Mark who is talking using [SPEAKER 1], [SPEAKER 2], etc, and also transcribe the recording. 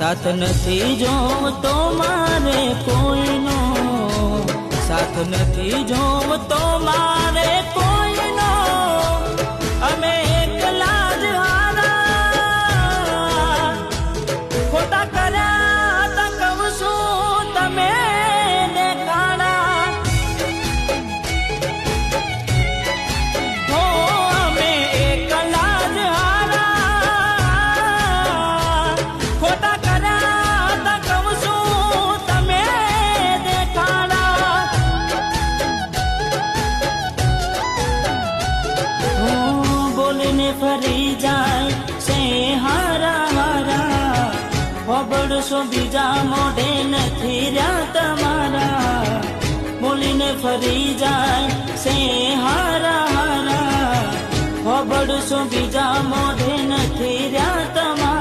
[SPEAKER 1] સાથ નથી જોવતો મારે કોઈનો, સાથ નથી જોવતો મારે કોઈનો, અમે એકલા જ હારા, ખોટા કર્યા તા કહું છું તમે દેખાડા, હો અમે એકલા જ હારા, ખોટા કર્યા તા કહું છું તમે દેખાડા, બોલીને ફરી જાય છે હારા હારા, ખબરશો બીજા મોઢે નથી રહ્યા તમારા, બોલીને ફરી જાય છે હારા હારા, ખબરશો બીજા મોઢે નથી